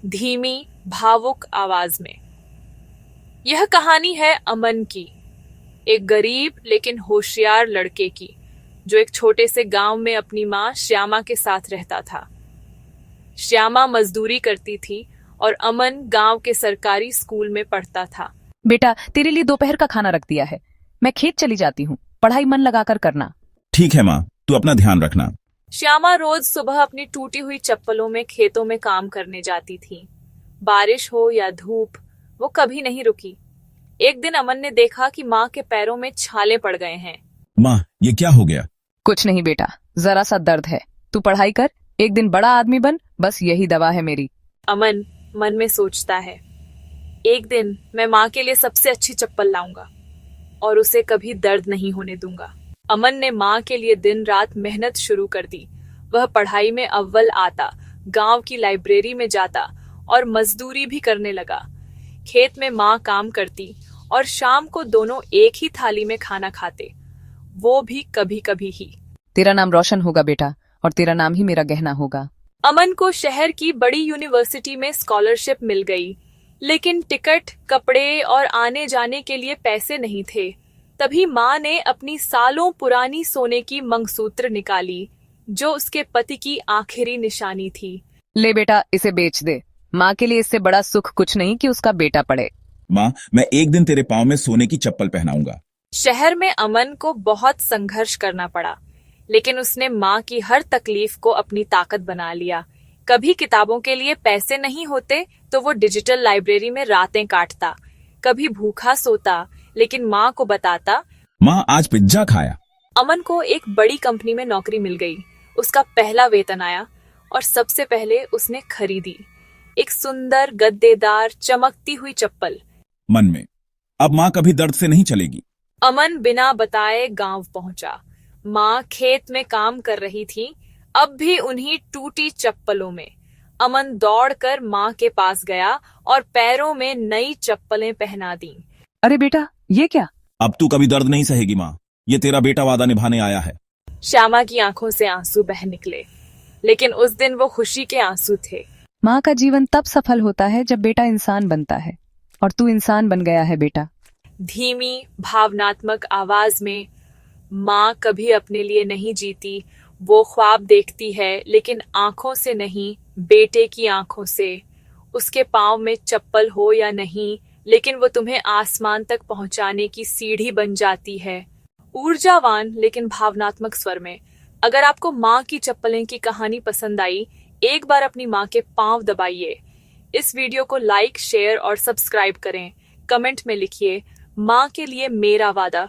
धीमी भावुक आवाज में। यह कहानी है अमन की, एक गरीब लेकिन होशियार लड़के की, जो एक छोटे से गांव में अपनी मां श्यामा के साथ रहता था। श्यामा मजदूरी करती थी और अमन गांव के सरकारी स्कूल में पढ़ता था। बेटा, तेरे लिए दोपहर का खाना रख दिया है। मैं खेत चली जाती हूँ, पढ़ाई मन लगाकर करना। ठीक है माँ, तू अपना ध्यान रखना। श्यामा रोज सुबह अपनी टूटी हुई चप्पलों में खेतों में काम करने जाती थी। बारिश हो या धूप, वो कभी नहीं रुकी। एक दिन अमन ने देखा कि माँ के पैरों में छाले पड़ गए हैं। माँ, ये क्या हो गया? कुछ नहीं बेटा, जरा सा दर्द है। तू पढ़ाई कर, एक दिन बड़ा आदमी बन, बस यही दवा है मेरी। अमन मन में सोचता है, एक दिन मैं माँ के लिए सबसे अच्छी चप्पल लाऊंगा और उसे कभी दर्द नहीं होने दूंगा। अमन ने माँ के लिए दिन रात मेहनत शुरू कर दी। वह पढ़ाई में अव्वल आता, गांव की लाइब्रेरी में जाता और मजदूरी भी करने लगा। खेत में माँ काम करती और शाम को दोनों एक ही थाली में खाना खाते, वो भी कभी कभी ही। तेरा नाम रोशन होगा बेटा, और तेरा नाम ही मेरा गहना होगा। अमन को शहर की बड़ी यूनिवर्सिटी में स्कॉलरशिप मिल गई, लेकिन टिकट, कपड़े और आने जाने के लिए पैसे नहीं थे। तभी माँ ने अपनी सालों पुरानी सोने की मंगलसूत्र निकाली, जो उसके पति की आखिरी निशानी थी। ले बेटा, इसे बेच दे। माँ के लिए इससे बड़ा सुख कुछ नहीं कि उसका बेटा पढ़े। माँ, मैं एक दिन तेरे पाँव में सोने की चप्पल पहनाऊंगा। शहर में अमन को बहुत संघर्ष करना पड़ा, लेकिन उसने माँ की हर तकलीफ को अपनी ताकत बना लिया। कभी किताबों के लिए पैसे नहीं होते तो वो डिजिटल लाइब्रेरी में रातें काटता। कभी भूखा सोता, लेकिन माँ को बताता, माँ, आज पिज्जा खाया। अमन को एक बड़ी कंपनी में नौकरी मिल गई। उसका पहला वेतन आया और सबसे पहले उसने खरीदी एक सुंदर गद्देदार चमकती हुई चप्पल। मन में, अब माँ कभी दर्द से नहीं चलेगी। अमन बिना बताए गांव पहुंचा। माँ खेत में काम कर रही थी, अब भी उन्हीं टूटी चप्पलों में। अमन दौड़कर माँ के पास गया और पैरों में नई चप्पलें पहना दी। अरे बेटा, ये क्या? अब तू कभी दर्द नहीं सहेगी माँ, ये तेरा बेटा वादा निभाने आया है। श्यामा की आंखों से आंसू बह निकले, लेकिन उस दिन वो खुशी के आंसू थे। माँ का जीवन तब सफल होता है जब बेटा इंसान बनता है, और तू इंसान बन गया है बेटा। धीमी भावनात्मक आवाज में, माँ कभी अपने लिए नहीं जीती, वो ख्वाब देखती है, लेकिन आंखों से नहीं, बेटे की आंखों से। उसके पाँव में चप्पल हो या नहीं, लेकिन वो तुम्हें आसमान तक पहुंचाने की सीढ़ी बन जाती है। ऊर्जावान लेकिन भावनात्मक स्वर में। अगर आपको माँ की चप्पलें की कहानी पसंद आई, एक बार अपनी माँ के पांव दबाइए। इस वीडियो को लाइक, शेयर और सब्सक्राइब करें। कमेंट में लिखिए, माँ के लिए मेरा वादा।